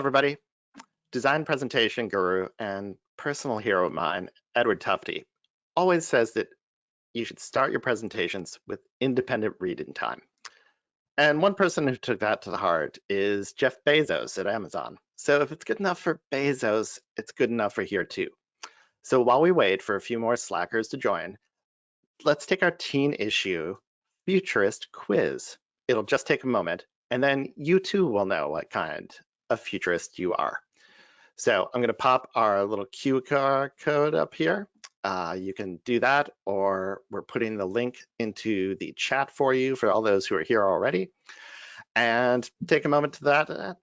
everybody. Design presentation guru and personal hero of mine, Edward Tufte, always says that you should start your presentations with independent reading time. And one person who took that to the heart is Jeff Bezos at Amazon. So if it's good enough for Bezos, it's good enough for here too. So while we wait for a few more slackers to join, let's take our teen issue futurist quiz. It'll just take a moment, and then you too will know what kind of futurist you are. So I'm going to pop our little QR code up here. You can do that, or we're putting the link into the chat for you for all those who are here already. And take a moment to that.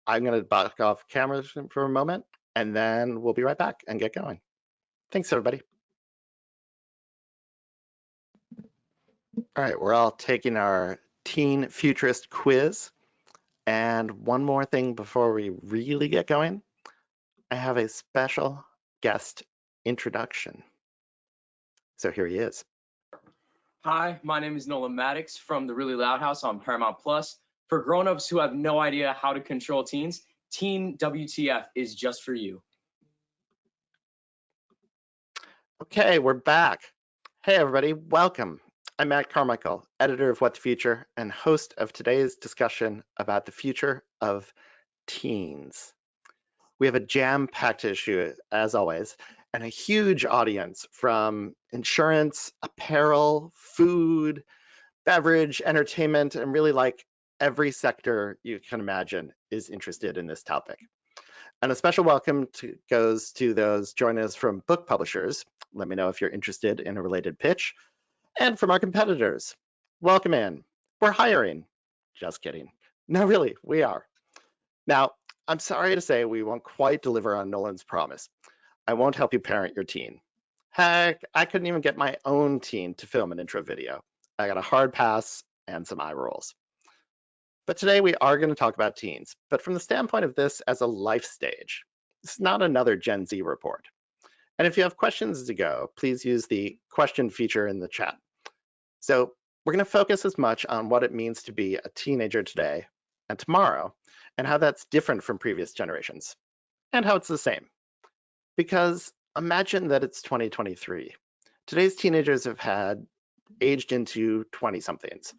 I'm going to back off camera for a moment, and then we'll be right back and get going. Thanks, everybody. All right, we're all taking our teen futurist quiz. And one more thing before we really get going. I have a special guest introduction. So here he is. Hi, my name is Nolan Maddox from the Really Loud House on Paramount Plus. For grown-ups who have no idea how to control teens, Teen WTF is just for you. Okay, we're back. Hey everybody, welcome. I'm Matt Carmichael, editor of What the Future and host of today's discussion about the future of teens. We have a jam-packed issue, as always, and a huge audience from insurance, apparel, food, beverage, entertainment, and really like every sector you can imagine is interested in this topic. And a special welcome goes to those joining us from book publishers. Let me know if you're interested in a related pitch. And from our competitors. Welcome in. We're hiring. Just kidding. No, really, we are. Now, I'm sorry to say we won't quite deliver on Nolan's promise. I won't help you parent your teen. Heck, I couldn't even get my own teen to film an intro video. I got a hard pass and some eye rolls. But today we are going to talk about teens, but from the standpoint of this as a life stage. It's not another Gen Z report. And if you have questions to go, please use the question feature in the chat. So we're going to focus as much on what it means to be a teenager today and tomorrow, and how that's different from previous generations, and how it's the same. Because imagine that it's 2023. Today's teenagers have had aged into 20-somethings,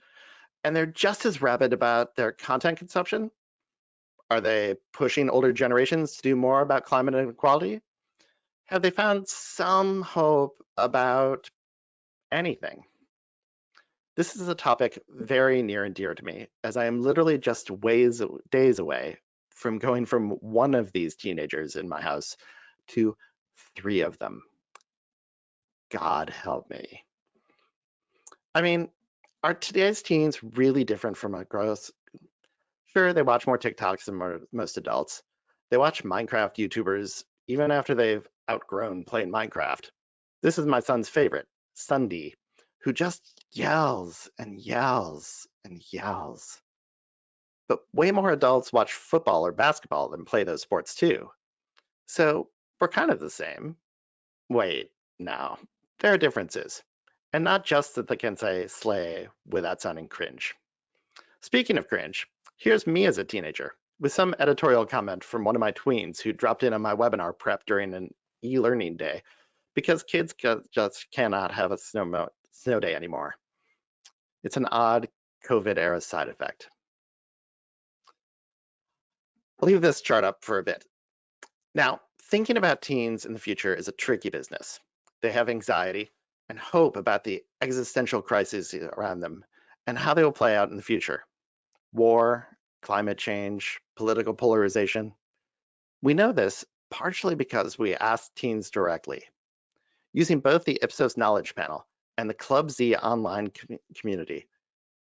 and they're just as rabid about their content consumption. Are they pushing older generations to do more about climate inequality? Have they found some hope about anything? This is a topic very near and dear to me, as I am literally just days away from going from one of these teenagers in my house to 3 of them. God help me. I mean, are today's teens really different from our growth? Sure, they watch more TikToks than most adults. They watch Minecraft YouTubers even after they've outgrown playing Minecraft. This is my son's favorite, Sunday, who just yells and yells and yells. But way more adults watch football or basketball than play those sports too. So we're kind of the same. Wait, no, there are differences. And not just that they can say slay without sounding cringe. Speaking of cringe, here's me as a teenager with some editorial comment from one of my tweens who dropped in on my webinar prep during an e-learning day because kids just cannot have a snow day anymore. It's an odd COVID era side effect. I'll leave this chart up for a bit. Now, thinking about teens in the future is a tricky business. They have anxiety and hope about the existential crises around them and how they will play out in the future. War, climate change, political polarization. We know this partially because we asked teens directly. Using both the Ipsos Knowledge Panel and the Club Z online community,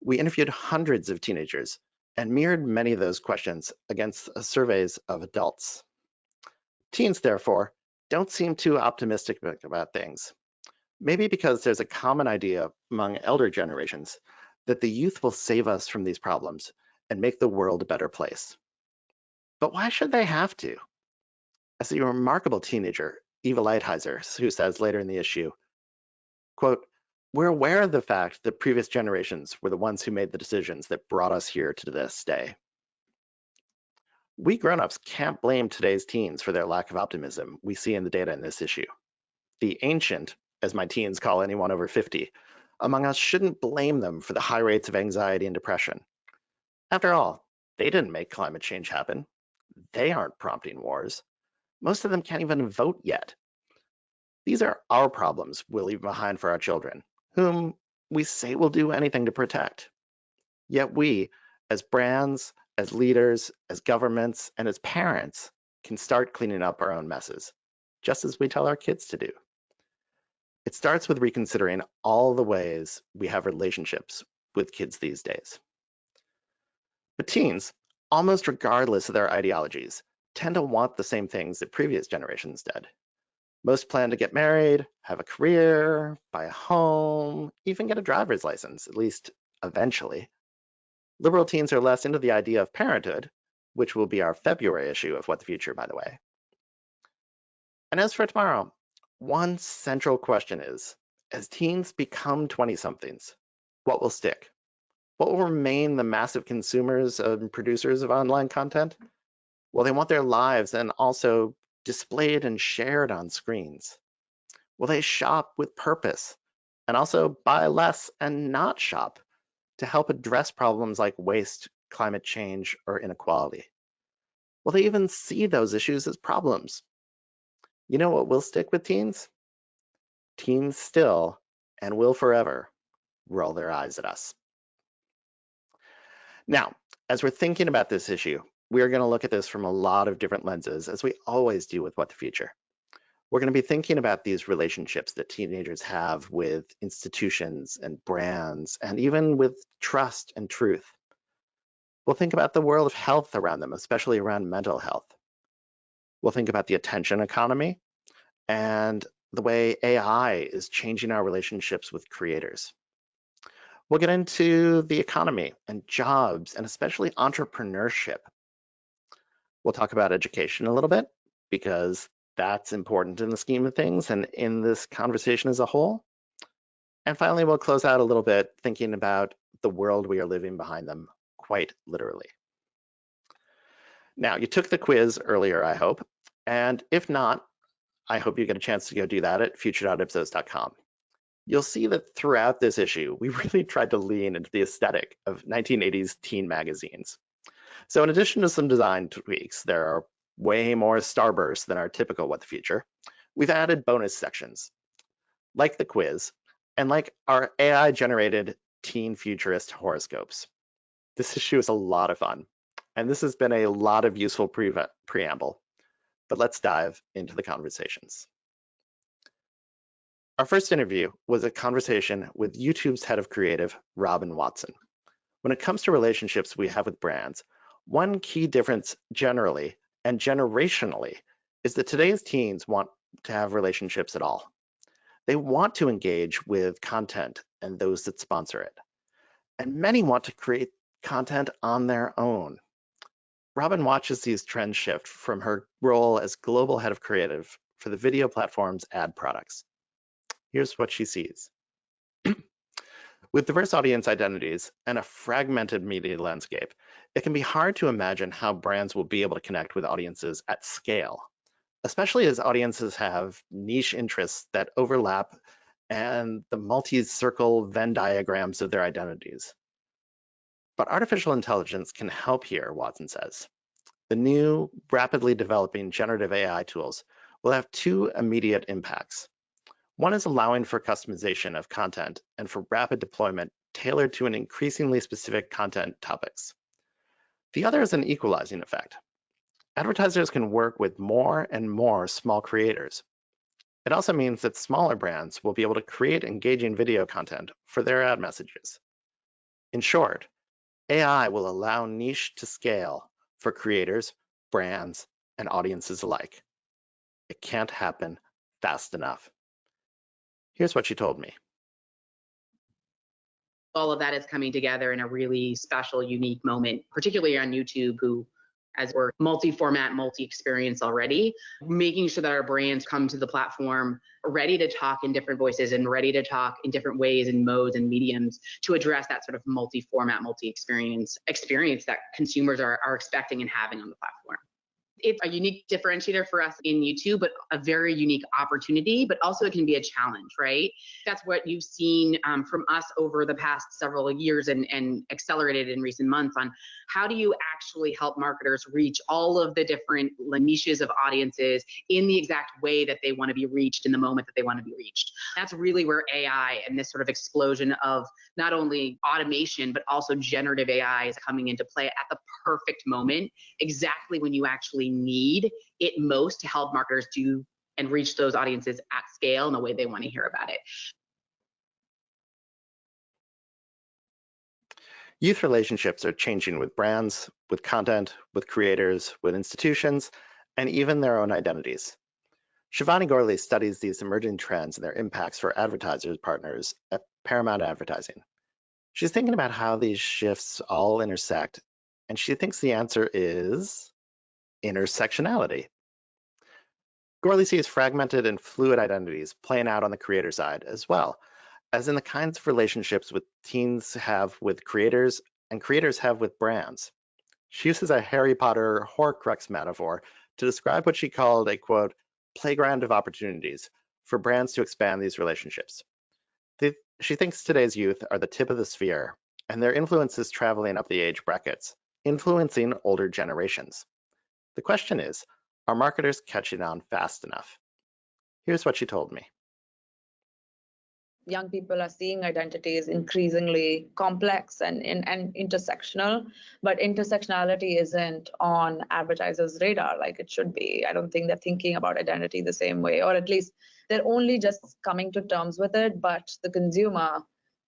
we interviewed hundreds of teenagers and mirrored many of those questions against surveys of adults. Teens, therefore, don't seem too optimistic about things. Maybe because there's a common idea among elder generations that the youth will save us from these problems and make the world a better place. But why should they have to? As a remarkable teenager, Eva Lighthizer, who says later in the issue, quote, "We're aware of the fact that previous generations were the ones who made the decisions that brought us here to this day." We grown-ups can't blame today's teens for their lack of optimism we see in the data in this issue. The ancient, as my teens call anyone over 50, among us shouldn't blame them for the high rates of anxiety and depression. After all, they didn't make climate change happen. They aren't prompting wars. Most of them can't even vote yet. These are our problems we'll leave behind for our children, whom we say we'll do anything to protect. Yet we, as brands, as leaders, as governments, and as parents, can start cleaning up our own messes, just as we tell our kids to do. It starts with reconsidering all the ways we have relationships with kids these days. But teens, almost regardless of their ideologies, tend to want the same things that previous generations did. Most plan to get married, have a career, buy a home, even get a driver's license, at least eventually. Liberal teens are less into the idea of parenthood, which will be our February issue of What the Future, by the way. And as for tomorrow, one central question is, as teens become 20-somethings, what will stick? What will remain the massive consumers and producers of online content? Well, they want their lives and also displayed and shared on screens. Will they shop with purpose and also buy less and not shop to help address problems like waste, climate change, or inequality? Will they even see those issues as problems? You know what will stick with teens? Teens still, and will forever, roll their eyes at us. Now, as we're thinking about this issue, we are going to look at this from a lot of different lenses, as we always do with What the Future. We're going to be thinking about these relationships that teenagers have with institutions and brands, and even with trust and truth. We'll think about the world of health around them, especially around mental health. We'll think about the attention economy and the way AI is changing our relationships with creators. We'll get into the economy and jobs, and especially entrepreneurship. We'll talk about education a little bit, because that's important in the scheme of things and in this conversation as a whole. And finally, we'll close out a little bit thinking about the world we are living behind them, quite literally. Now, you took the quiz earlier, I hope. And if not, I hope you get a chance to go do that at future.ipsos.com. You'll see that throughout this issue, we really tried to lean into the aesthetic of 1980s teen magazines. So in addition to some design tweaks, there are way more starbursts than our typical What the Future. We've added bonus sections, like the quiz, and like our AI-generated teen futurist horoscopes. This issue is a lot of fun, and this has been a lot of useful preamble. But let's dive into the conversations. Our first interview was a conversation with YouTube's head of creative, Robin Watson. When it comes to relationships we have with brands, one key difference generally and generationally is that today's teens want to have relationships at all. They want to engage with content and those that sponsor it. And many want to create content on their own. Robin watches these trends shift from her role as global head of creative for the video platform's ad products. Here's what she sees. With diverse audience identities and a fragmented media landscape, it can be hard to imagine how brands will be able to connect with audiences at scale, especially as audiences have niche interests that overlap and the multi-circle Venn diagrams of their identities. But artificial intelligence can help here, Watson says. The new, rapidly developing generative AI tools will have two immediate impacts. One is allowing for customization of content and for rapid deployment tailored to an increasingly specific content topics. The other is an equalizing effect. Advertisers can work with more and more small creators. It also means that smaller brands will be able to create engaging video content for their ad messages. In short, AI will allow niche to scale for creators, brands, and audiences alike. It can't happen fast enough. Here's what she told me. All of that is coming together in a really special, unique moment, particularly on YouTube, who as we're multi-format, multi-experience already, making sure that our brands come to the platform ready to talk in different voices and ready to talk in different ways and modes and mediums to address that sort of multi-format, multi-experience that consumers are expecting and having on the platform. It's a unique differentiator for us in YouTube, but a very unique opportunity, but also it can be a challenge, right? That's what you've seen from us over the past several years and accelerated in recent months on how do you actually help marketers reach all of the different niches of audiences in the exact way that they want to be reached in the moment that they want to be reached. That's really where AI and this sort of explosion of not only automation, but also generative AI is coming into play at the perfect moment, exactly when you actually need it most to help marketers do and reach those audiences at scale in the way they want to hear about it. Youth relationships are changing with brands, with content, with creators, with institutions, and even their own identities. Shivani Gorley studies these emerging trends and their impacts for advertisers partners at Paramount Advertising. She's thinking about how these shifts all intersect, and she thinks the answer is intersectionality. Gorley sees fragmented and fluid identities playing out on the creator side as well, as in the kinds of relationships with teens have with creators and creators have with brands. She uses a Harry Potter Horcrux metaphor to describe what she called a, quote, playground of opportunities for brands to expand these relationships. She thinks today's youth are the tip of the sphere, and their influence is traveling up the age brackets, influencing older generations. The question is, are marketers catching on fast enough? Here's what she told me. Young people are seeing identities increasingly complex and intersectional, but intersectionality isn't on advertisers' radar like it should be. I don't think they're thinking about identity the same way, or at least they're only just coming to terms with it, but the consumer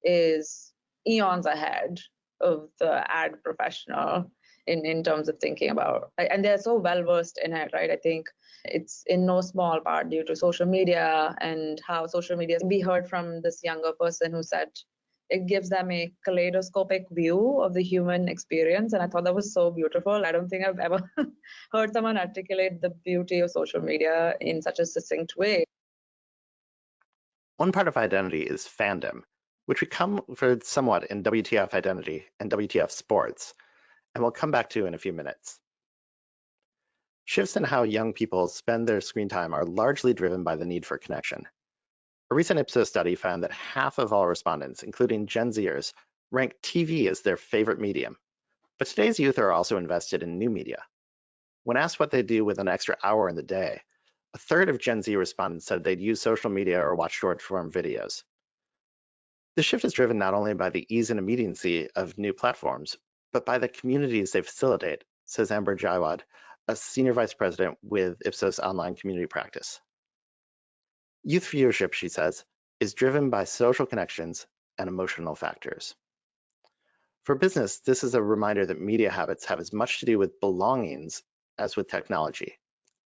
is eons ahead of the ad professional in terms of thinking about, and they're so well versed in it, right? I think it's in no small part due to social media and how social media. We heard from this younger person who said it gives them a kaleidoscopic view of the human experience, and I thought that was so beautiful. I don't think I've ever heard someone articulate the beauty of social media in such a succinct way. One part of identity is fandom, which we covered somewhat in WTF Identity and WTF Sports, and we'll come back to in a few minutes. Shifts in how young people spend their screen time are largely driven by the need for connection. A recent Ipsos study found that half of all respondents, including Gen Zers, rank TV as their favorite medium. But today's youth are also invested in new media. When asked what they do with an extra hour in the day, a third of Gen Z respondents said they'd use social media or watch short-form videos. The shift is driven not only by the ease and immediacy of new platforms, but by the communities they facilitate, says Amber Jaiwad, a senior vice president with Ipsos Online Community Practice. Youth viewership, she says, is driven by social connections and emotional factors. For business, this is a reminder that media habits have as much to do with belongings as with technology,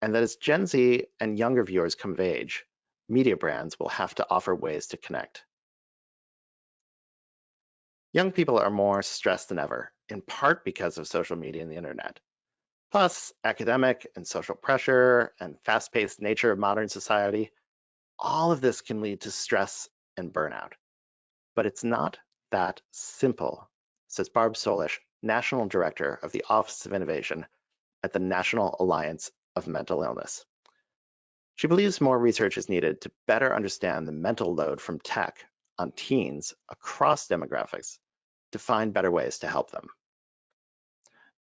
and that as Gen Z and younger viewers come of age, media brands will have to offer ways to connect. Young people are more stressed than ever, in part because of social media and the internet. Plus, academic and social pressure and fast-paced nature of modern society, all of this can lead to stress and burnout. But it's not that simple, says Barb Solish, National Director of the Office of Innovation at the National Alliance of Mental Illness. She believes more research is needed to better understand the mental load from tech on teens across demographics to find better ways to help them.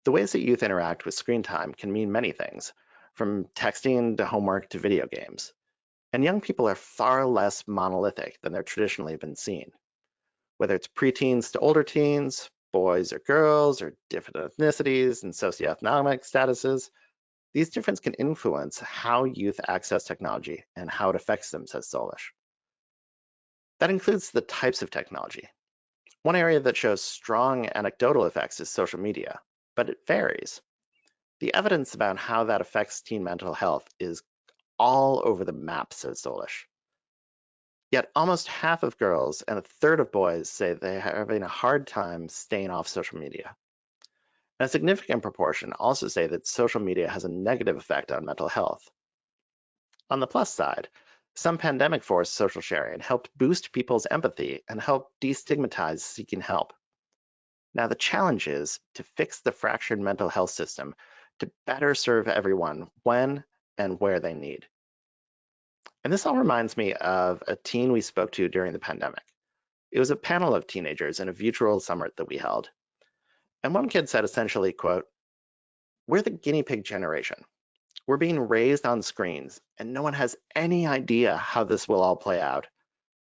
The ways that youth interact with screen time can mean many things, from texting to homework to video games. And young people are far less monolithic than they're traditionally been seen. Whether it's preteens to older teens, boys or girls, or different ethnicities and socioeconomic statuses, these differences can influence how youth access technology and how it affects them, says Solish. That includes the types of technology. One area that shows strong anecdotal effects is social media, but it varies. The evidence about how that affects teen mental health is all over the map, says Solish. Yet almost half of girls and a third of boys say they're having a hard time staying off social media. And a significant proportion also say that social media has a negative effect on mental health. On the plus side, some pandemic-forced social sharing helped boost people's empathy and help destigmatize seeking help. Now, the challenge is to fix the fractured mental health system to better serve everyone when and where they need. And this all reminds me of a teen we spoke to during the pandemic. It was a panel of teenagers in a virtual summit that we held. And one kid said essentially, quote, "We're the guinea pig generation. We're being raised on screens, and no one has any idea how this will all play out.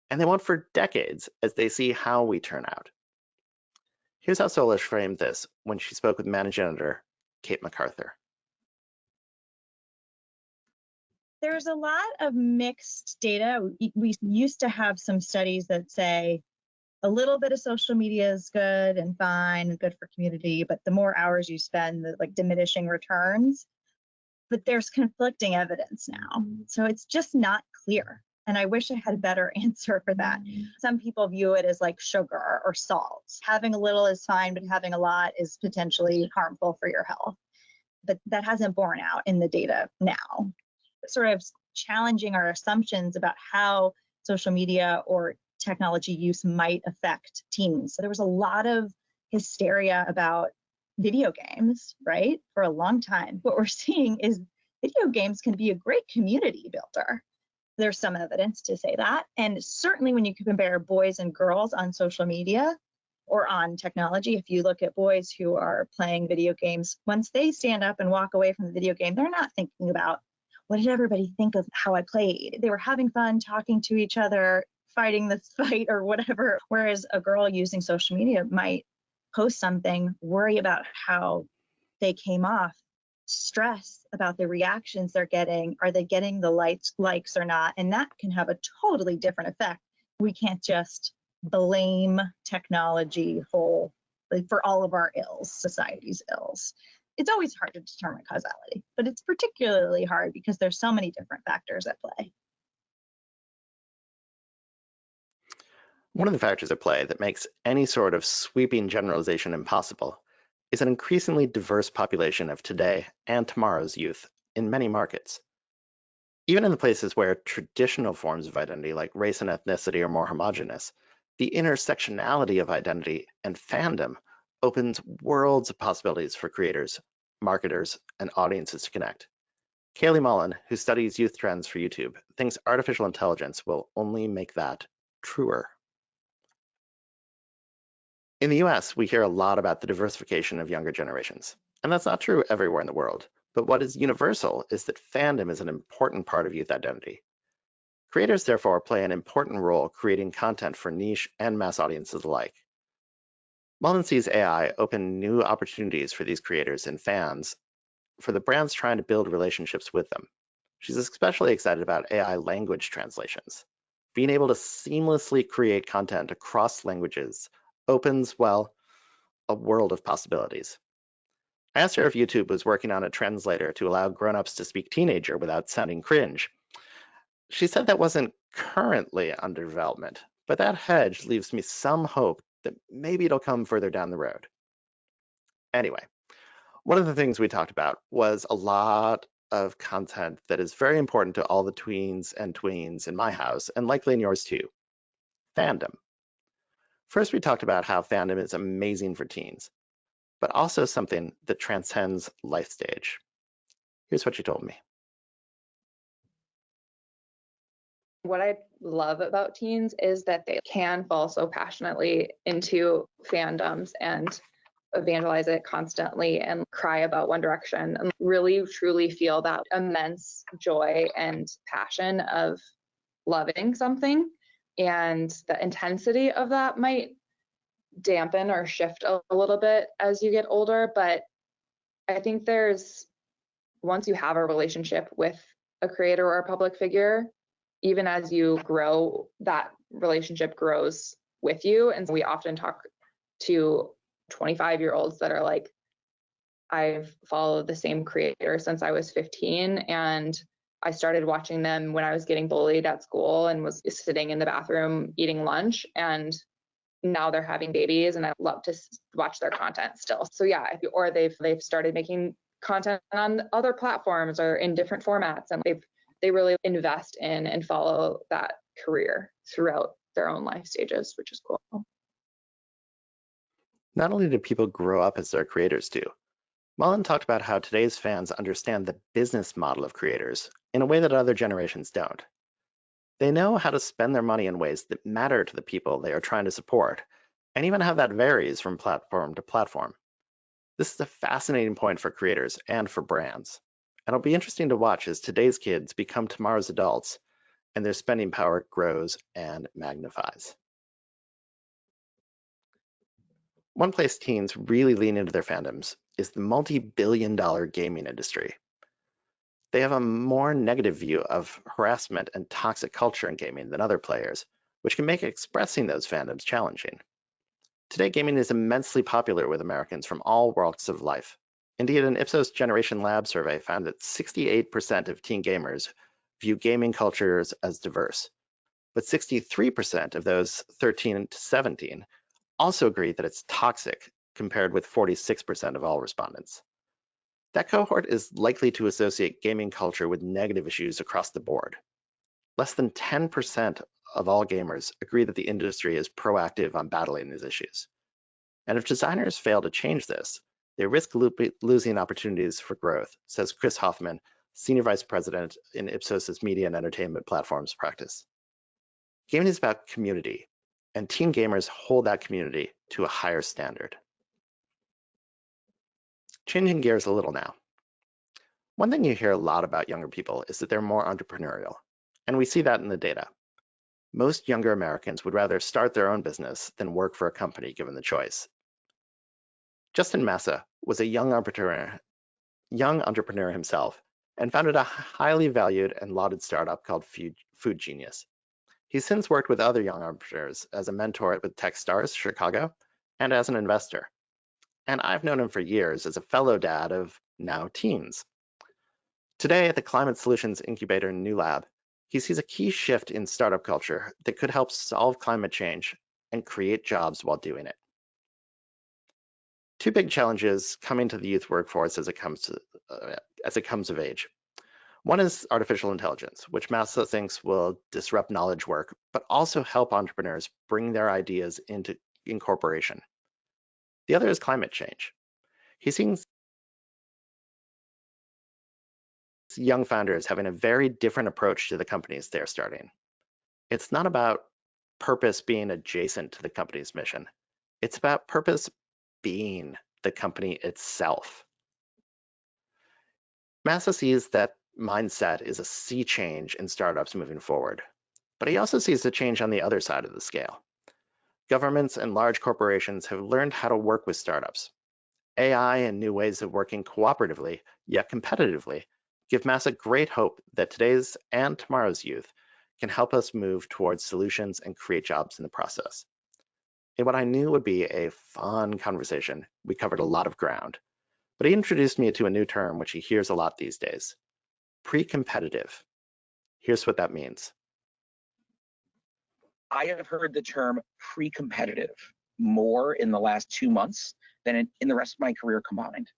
And they won't for decades as they see how we turn out." Here's how Solish framed this when she spoke with managing editor Kate MacArthur. There's a lot of mixed data. We used to have some studies that say a little bit of social media is good and fine and good for community, but the more hours you spend, the like diminishing returns. But there's conflicting evidence now. So it's just not clear. And I wish I had a better answer for that. Some people view it as like sugar or salt. Having a little is fine, but having a lot is potentially harmful for your health. But that hasn't borne out in the data now. Sort of challenging our assumptions about how social media or technology use might affect teens. So there was a lot of hysteria about video games, right? For a long time. What we're seeing is video games can be a great community builder. There's some evidence to say that. And certainly when you compare boys and girls on social media or on technology, if you look at boys who are playing video games, once they stand up and walk away from the video game, they're not thinking about what did everybody think of how I played? They were having fun, talking to each other, fighting this fight or whatever. Whereas a girl using social media might post something, worry about how they came off, stress about the reactions they're getting. Are they getting the likes or not? And that can have a totally different effect. We can't just blame technology for all of our ills, society's ills. It's always hard to determine causality, but it's particularly hard because there's so many different factors at play. One of the factors at play that makes any sort of sweeping generalization impossible is an increasingly diverse population of today and tomorrow's youth in many markets. Even in the places where traditional forms of identity like race and ethnicity are more homogenous, the intersectionality of identity and fandom opens worlds of possibilities for creators, marketers, and audiences to connect. Kaylee Mullen, who studies youth trends for YouTube, thinks artificial intelligence will only make that truer. In the US, we hear a lot about the diversification of younger generations, and that's not true everywhere in the world. But what is universal is that fandom is an important part of youth identity. Creators, therefore, play an important role creating content for niche and mass audiences alike. Mullen sees AI open new opportunities for these creators and fans for the brands trying to build relationships with them. She's especially excited about AI language translations. Being able to seamlessly create content across languages opens, well, a world of possibilities. I asked her if YouTube was working on a translator to allow grown-ups to speak teenager without sounding cringe. She said that wasn't currently under development, but that hedge leaves me some hope that maybe it'll come further down the road. Anyway, one of the things we talked about was a lot of content that is very important to all the tweens and tweens in my house, and likely in yours too: fandom. First, we talked about how fandom is amazing for teens, but also something that transcends life stage. Here's what she told me. What I love about teens is that they can fall so passionately into fandoms and evangelize it constantly and cry about One Direction and really truly feel that immense joy and passion of loving something. And the intensity of that might dampen or shift a little bit as you get older. But I think once you have a relationship with a creator or a public figure, even as you grow, that relationship grows with you. And we often talk to 25-year-olds that are like, I've followed the same creator since I was 15, and I started watching them when I was getting bullied at school and was sitting in the bathroom eating lunch. And now they're having babies, and I love to watch their content still. So yeah, or they've started making content on other platforms or in different formats, and they really invest in and follow that career throughout their own life stages, which is cool. Not only do people grow up as their creators do, Mullen talked about how today's fans understand the business model of creators in a way that other generations don't. They know how to spend their money in ways that matter to the people they are trying to support, and even how that varies from platform to platform. This is a fascinating point for creators and for brands, and it'll be interesting to watch as today's kids become tomorrow's adults and their spending power grows and magnifies. One place teens really lean into their fandoms is the multi-billion-dollar gaming industry. They have a more negative view of harassment and toxic culture in gaming than other players, which can make expressing those fandoms challenging. Today, gaming is immensely popular with Americans from all walks of life. Indeed, an Ipsos Generation Lab survey found that 68% of teen gamers view gaming cultures as diverse, but 63% of those 13 to 17 also agree that it's toxic, compared with 46% of all respondents. That cohort is likely to associate gaming culture with negative issues across the board. Less than 10% of all gamers agree that the industry is proactive on battling these issues. And if designers fail to change this, they risk losing opportunities for growth, says Chris Hoffman, Senior Vice President in Ipsos's Media and Entertainment Platforms practice. Gaming is about community, and teen gamers hold that community to a higher standard. Changing gears a little now. One thing you hear a lot about younger people is that they're more entrepreneurial, and we see that in the data. Most younger Americans would rather start their own business than work for a company given the choice. Justin Massa was a young entrepreneur himself and founded a highly valued and lauded startup called Food Genius. He's since worked with other young entrepreneurs as a mentor with Techstars Chicago and as an investor. And I've known him for years as a fellow dad of now teens. Today at the Climate Solutions Incubator New Lab, he sees a key shift in startup culture that could help solve climate change and create jobs while doing it. Two big challenges coming to the youth workforce as it comes of age. One is artificial intelligence, which Massa thinks will disrupt knowledge work, but also help entrepreneurs bring their ideas into incorporation. The other is climate change. He sees young founders having a very different approach to the companies they're starting. It's not about purpose being adjacent to the company's mission. It's about purpose being the company itself. Massa sees that mindset is a sea change in startups moving forward, but he also sees a change on the other side of the scale. Governments and large corporations have learned how to work with startups. AI and new ways of working cooperatively, yet competitively, give Massa great hope that today's and tomorrow's youth can help us move towards solutions and create jobs in the process. In what I knew would be a fun conversation, we covered a lot of ground, but he introduced me to a new term which he hears a lot these days: pre-competitive. Here's what that means. I have heard the term pre-competitive more in the last 2 months than in the rest of my career combined.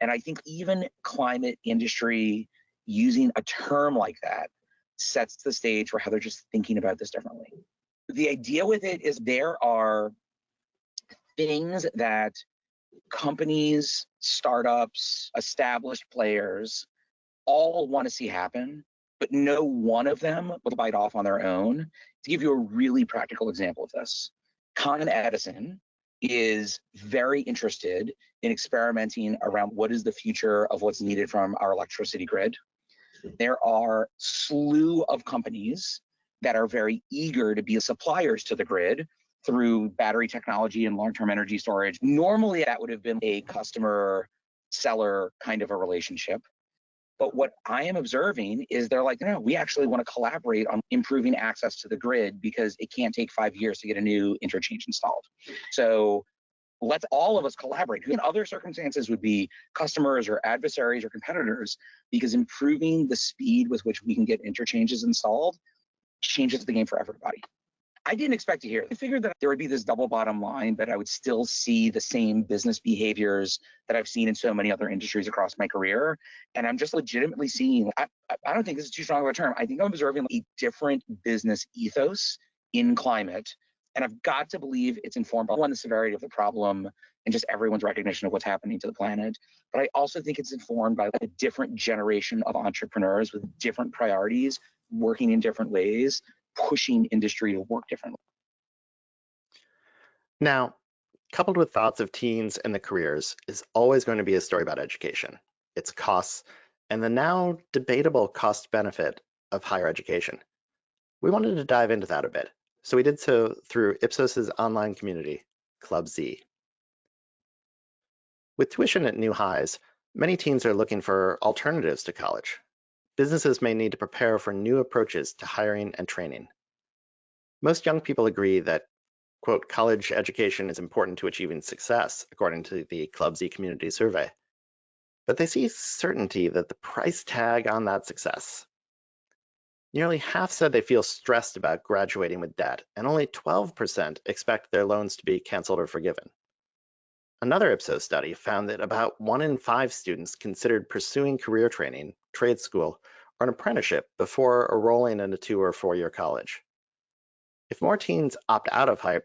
And I think even climate industry using a term like that sets the stage for how they're just thinking about this differently. The idea with it is there are things that companies, startups, established players all want to see happen, but no one of them will bite off on their own. To give you a really practical example of this, Con Edison is very interested in experimenting around what is the future of what's needed from our electricity grid. There are slew of companies that are very eager to be suppliers to the grid through battery technology and long-term energy storage. Normally, that would have been a customer-seller kind of a relationship. But what I am observing is they're like, no, we actually want to collaborate on improving access to the grid because it can't take 5 years to get a new interchange installed. So let's all of us collaborate. Who in other circumstances would be customers or adversaries or competitors, because improving the speed with which we can get interchanges installed changes the game for everybody. I didn't expect to hear. I figured that there would be this double bottom line, but I would still see the same business behaviors that I've seen in so many other industries across my career. And I'm just legitimately seeing, I don't think this is too strong of a term. I think I'm observing a different business ethos in climate. And I've got to believe it's informed by, one, the severity of the problem and just everyone's recognition of what's happening to the planet. But I also think it's informed by a different generation of entrepreneurs with different priorities, working in different ways, pushing industry to work differently. Now, coupled with thoughts of teens and the careers is always going to be a story about education, its costs, and the now debatable cost benefit of higher education. We wanted to dive into that a bit, so we did so through Ipsos's online community, Club Z. With tuition at new highs, many teens are looking for alternatives to college. Businesses may need to prepare for new approaches to hiring and training. Most young people agree that, quote, college education is important to achieving success, according to the Club Z community survey. But they see certainty that the price tag on that success. Nearly half said they feel stressed about graduating with debt, and only 12% expect their loans to be canceled or forgiven. Another Ipsos study found that about 1 in 5 students considered pursuing career training, trade school, or an apprenticeship before enrolling in a 2 or 4-year college. If more teens opt out of higher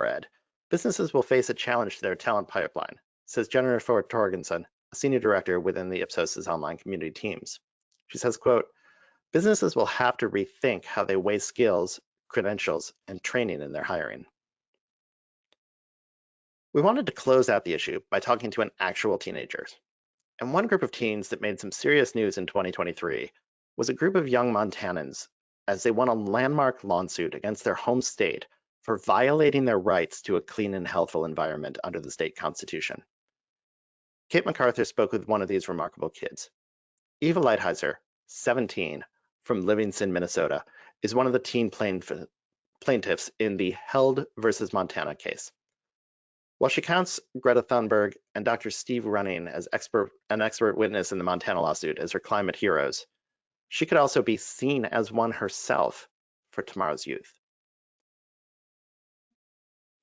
ed, businesses will face a challenge to their talent pipeline, says Jennifer Torgensen, a senior director within the Ipsos's online community teams. She says, quote, businesses will have to rethink how they weigh skills, credentials, and training in their hiring. We wanted to close out the issue by talking to an actual teenager. And one group of teens that made some serious news in 2023 was a group of young Montanans as they won a landmark lawsuit against their home state for violating their rights to a clean and healthful environment under the state constitution. Kate MacArthur spoke with one of these remarkable kids. Eva Lighthizer, 17, from Livingston, Minnesota, is one of the teen plaintiffs in the Held versus Montana case. While she counts Greta Thunberg and Dr. Steve Running as an expert witness in the Montana lawsuit as her climate heroes, she could also be seen as one herself for tomorrow's youth.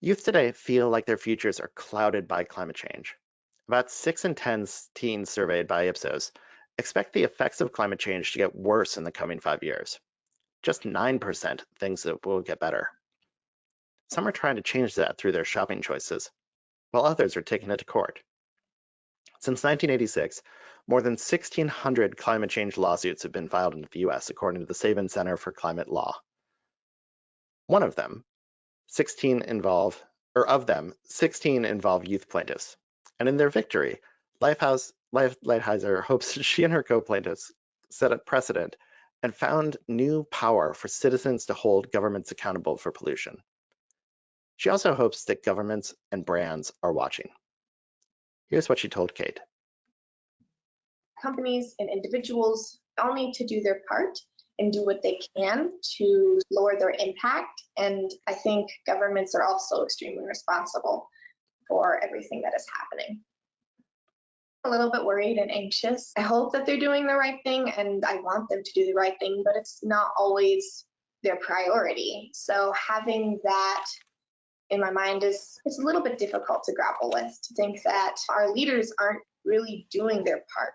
Youth today feel like their futures are clouded by climate change. About 6 in 10 teens surveyed by Ipsos expect the effects of climate change to get worse in the coming 5 years. Just 9% thinks it will get better. Some are trying to change that through their shopping choices, while others are taking it to court. Since 1986, more than 1,600 climate change lawsuits have been filed in the US, according to the Sabin Center for Climate Law. Of them, 16 involve youth plaintiffs. And in their victory, Lighthizer hopes she and her co-plaintiffs set a precedent and found new power for citizens to hold governments accountable for pollution. She also hopes that governments and brands are watching. Here's what she told Kate. Companies and individuals all need to do their part and do what they can to lower their impact. And I think governments are also extremely responsible for everything that is happening. A little bit worried and anxious. I hope that they're doing the right thing and I want them to do the right thing, but it's not always their priority. So having that in my mind it's a little bit difficult to grapple with, to think that our leaders aren't really doing their part.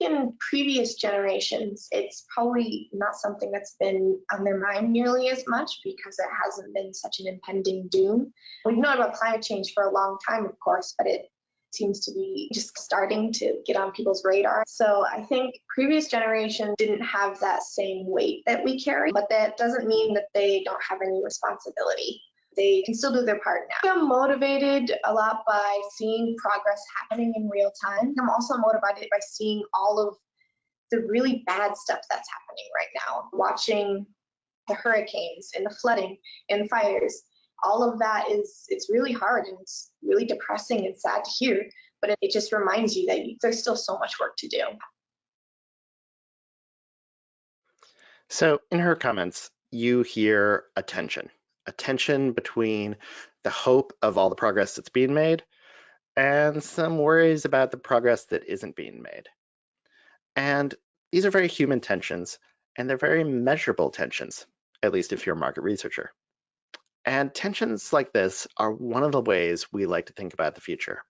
In previous generations, it's probably not something that's been on their mind nearly as much because it hasn't been such an impending doom. We've known about climate change for a long time, of course, but it seems to be just starting to get on people's radar. So I think previous generations didn't have that same weight that we carry, but that doesn't mean that they don't have any responsibility. They can still do their part now. I'm motivated a lot by seeing progress happening in real time. I'm also motivated by seeing all of the really bad stuff that's happening right now. Watching the hurricanes and the flooding and fires. All of that it's really hard and it's really depressing and sad to hear, but it just reminds you that there's still so much work to do. So in her comments, you hear a tension between the hope of all the progress that's being made and some worries about the progress that isn't being made. And these are very human tensions, and they're very measurable tensions. at least if you're a market researcher. And tensions like this are one of the ways we like to think about the future.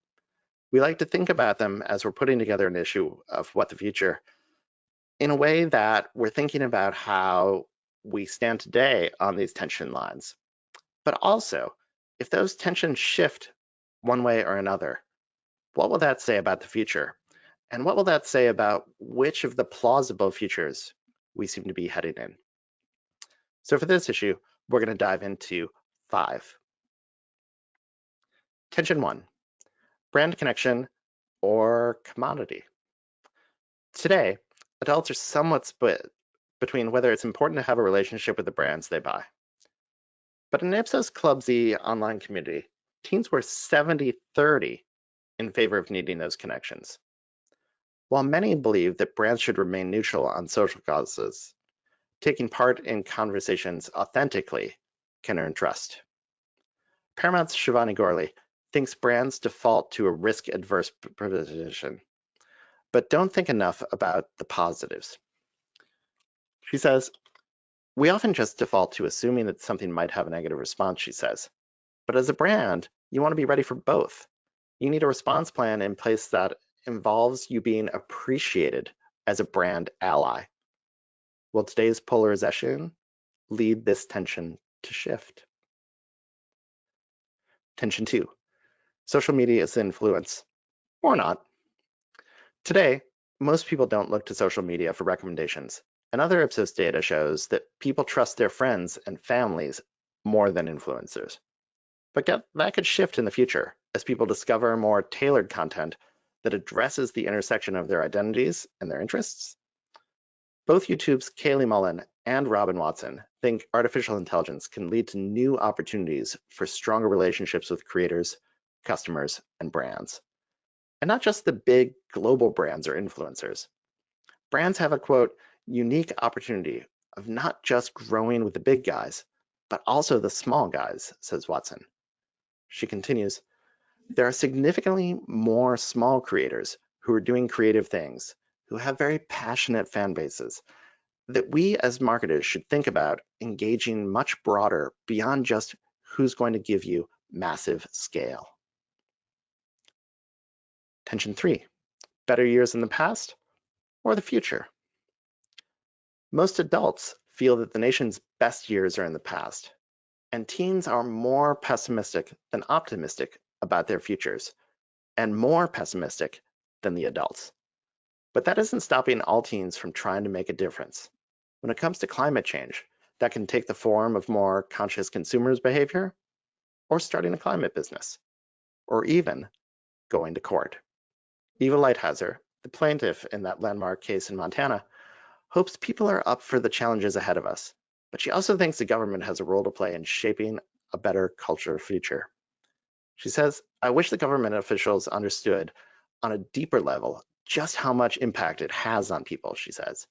We like to think about them as we're putting together an issue of what the future, in a way that we're thinking about how we stand today on these tension lines. But also, if those tensions shift one way or another, what will that say about the future? And what will that say about which of the plausible futures we seem to be heading in? So for this issue, we're going to dive into 5. Tension 1, brand connection or commodity. Today, adults are somewhat split between whether it's important to have a relationship with the brands they buy. But in Ipsos Clubsy online community, teens were 70-30 in favor of needing those connections. While many believe that brands should remain neutral on social causes, taking part in conversations authentically can earn trust. Paramount's Shivani Gorley thinks brands default to a risk-adverse position, but don't think enough about the positives. She says, "We often just default to assuming that something might have a negative response," she says. "But as a brand, you want to be ready for both. You need a response plan in place that involves you being appreciated as a brand ally." Will today's polarization lead this tension to shift? Tension 2, social media's influence, or not. Today, most people don't look to social media for recommendations, and other Ipsos data shows that people trust their friends and families more than influencers. But that could shift in the future as people discover more tailored content that addresses the intersection of their identities and their interests. Both YouTube's Kaylee Mullen and Robin Watson think artificial intelligence can lead to new opportunities for stronger relationships with creators, customers, and brands. And not just the big global brands or influencers. Brands have a, quote, unique opportunity of not just growing with the big guys, but also the small guys, says Watson. She continues, "There are significantly more small creators who are doing creative things, who have very passionate fan bases, that we as marketers should think about engaging much broader beyond just who's going to give you massive scale." Tension 3, better years in the past or the future? Most adults feel that the nation's best years are in the past, and teens are more pessimistic than optimistic about their futures, and more pessimistic than the adults. But that isn't stopping all teens from trying to make a difference. When it comes to climate change, that can take the form of more conscious consumers' behavior, or starting a climate business, or even going to court. Eva Lighthizer, the plaintiff in that landmark case in Montana, hopes people are up for the challenges ahead of us, but she also thinks the government has a role to play in shaping a better culture future. She says, "I wish the government officials understood on a deeper level just how much impact it has on people," she says,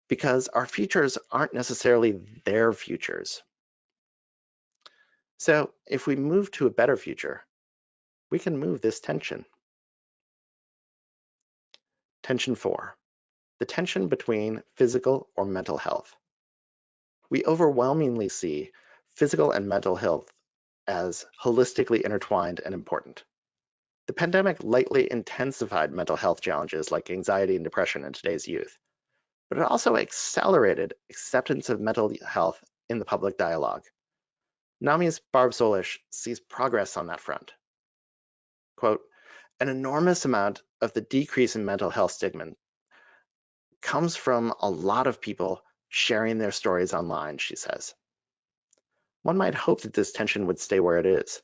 "because our futures aren't necessarily their futures." So if we move to a better future, we can move this tension. Tension 4, the tension between physical or mental health. We overwhelmingly see physical and mental health as holistically intertwined and important. The pandemic lightly intensified mental health challenges like anxiety and depression in today's youth, but it also accelerated acceptance of mental health in the public dialogue. NAMI's Barb Solish sees progress on that front. Quote, "An enormous amount of the decrease in mental health stigma comes from a lot of people sharing their stories online," she says. One might hope that this tension would stay where it is,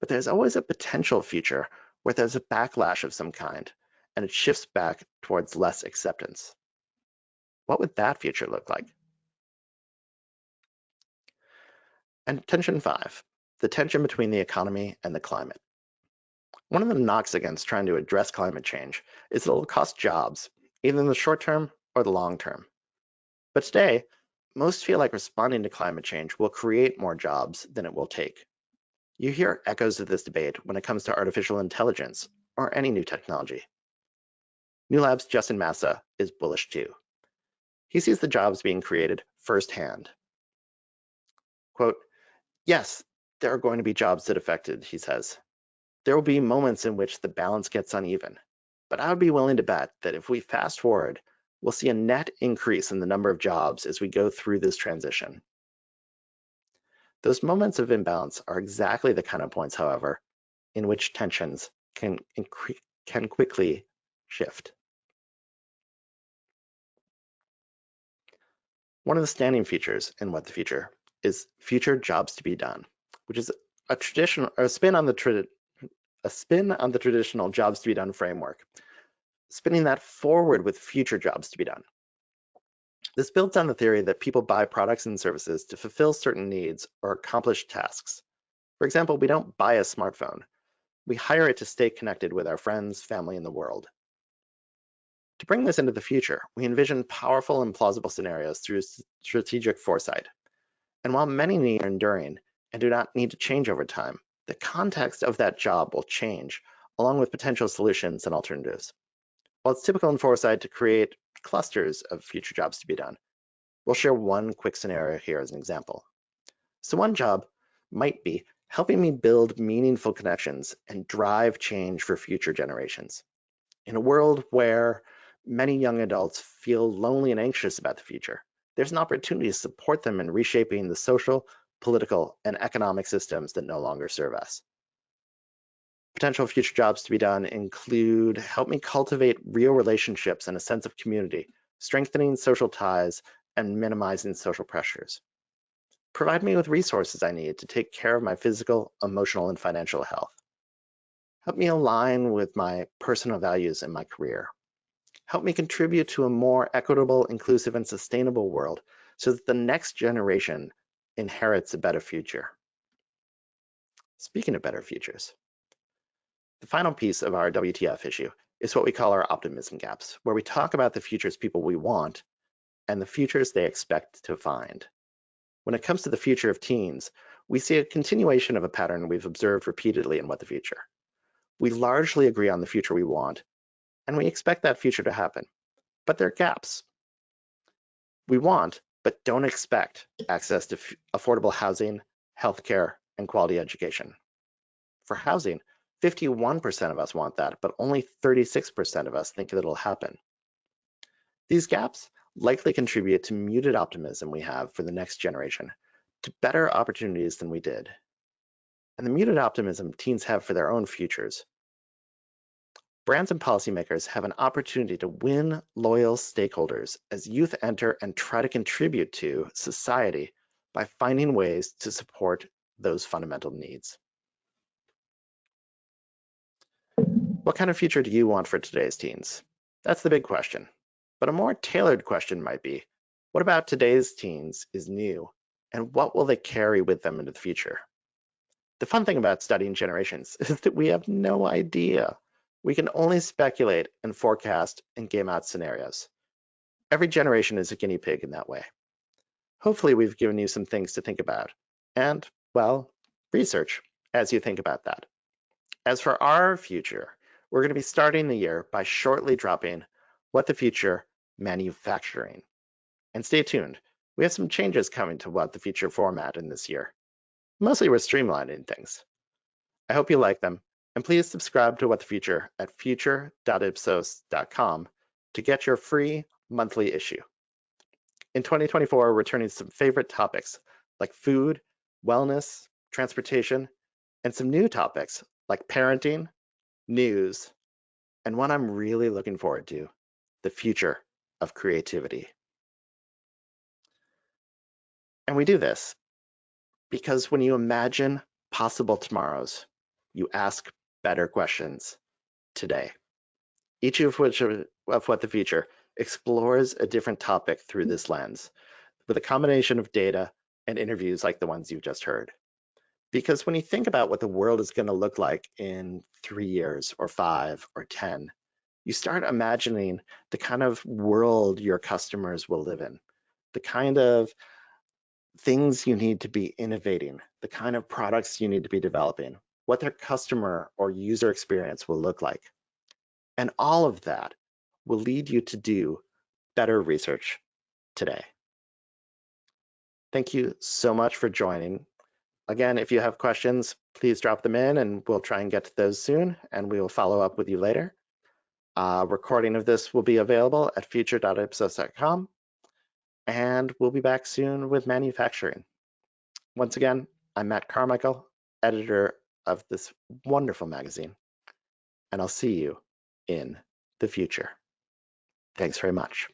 but there's always a potential future where there's a backlash of some kind, and it shifts back towards less acceptance. What would that future look like? And tension 5, the tension between the economy and the climate. One of the knocks against trying to address climate change is that it will cost jobs, either in the short term or the long term. But today, most feel like responding to climate change will create more jobs than it will take. You hear echoes of this debate when it comes to artificial intelligence or any new technology. New Lab's Justin Massa is bullish too. He sees the jobs being created firsthand. Quote, yes, there are going to be jobs that affected, he says. There will be moments in which the balance gets uneven, but I would be willing to bet that if we fast forward, we'll see a net increase in the number of jobs as we go through this transition. Those moments of imbalance are exactly the kind of points, however, in which tensions can quickly shift. One of the standing features in What the Future is future jobs to be done, which is a spin on the traditional jobs to be done framework, spinning that forward with future jobs to be done. This builds on the theory that people buy products and services to fulfill certain needs or accomplish tasks. For example, we don't buy a smartphone. We hire it to stay connected with our friends, family, and the world. To bring this into the future, we envision powerful and plausible scenarios through strategic foresight. And while many need are enduring and do not need to change over time, the context of that job will change, along with potential solutions and alternatives. While it's typical in foresight to create clusters of future jobs to be done, we'll share one quick scenario here as an example. So one job might be helping me build meaningful connections and drive change for future generations. In a world where many young adults feel lonely and anxious about the future, there's an opportunity to support them in reshaping the social, political, and economic systems that no longer serve us. Potential future jobs to be done include help me cultivate real relationships and a sense of community, strengthening social ties and minimizing social pressures. Provide me with resources I need to take care of my physical, emotional, and financial health. Help me align with my personal values and my career. Help me contribute to a more equitable, inclusive, and sustainable world so that the next generation inherits a better future. Speaking of better futures, the final piece of our WTF issue is what we call our optimism gaps, where we talk about the futures people we want and the futures they expect to find. When it comes to the future of teens, we see a continuation of a pattern we've observed repeatedly in What the Future. We largely agree on the future we want, and we expect that future to happen, but there are gaps. We want, but don't expect, access to affordable housing, healthcare, and quality education. For housing, 51% of us want that, but only 36% of us think it'll happen. These gaps likely contribute to muted optimism we have for the next generation, to better opportunities than we did, and the muted optimism teens have for their own futures. Brands and policymakers have an opportunity to win loyal stakeholders as youth enter and try to contribute to society by finding ways to support those fundamental needs. What kind of future do you want for today's teens? That's the big question. But a more tailored question might be, what about today's teens is new, and what will they carry with them into the future? The fun thing about studying generations is that we have no idea. We can only speculate and forecast and game out scenarios. Every generation is a guinea pig in that way. Hopefully we've given you some things to think about and, well, research as you think about that. As for our future, we're going to be starting the year by shortly dropping What the Future Manufacturing. And stay tuned. We have some changes coming to What the Future format in this year. Mostly we're streamlining things. I hope you like them, and please subscribe to What the Future at future.ipsos.com to get your free monthly issue. In 2024, we're returning some favorite topics like food, wellness, transportation, and some new topics like parenting, news, and one I'm really looking forward to, the future of creativity. And we do this because when you imagine possible tomorrows, you ask better questions today. Each of which of What the Future explores a different topic through this lens, with a combination of data and interviews like the ones you've just heard. Because when you think about what the world is going to look like in 3 years or 5 or 10, you start imagining the kind of world your customers will live in, the kind of things you need to be innovating, the kind of products you need to be developing, what their customer or user experience will look like. And all of that will lead you to do better research today. Thank you so much for joining. Again, if you have questions, please drop them in and we'll try and get to those soon, and we will follow up with you later. Recording of this will be available at future.ipsos.com, and we'll be back soon with manufacturing. Once again, I'm Matt Carmichael, editor of this wonderful magazine, and I'll see you in the future. Thanks very much.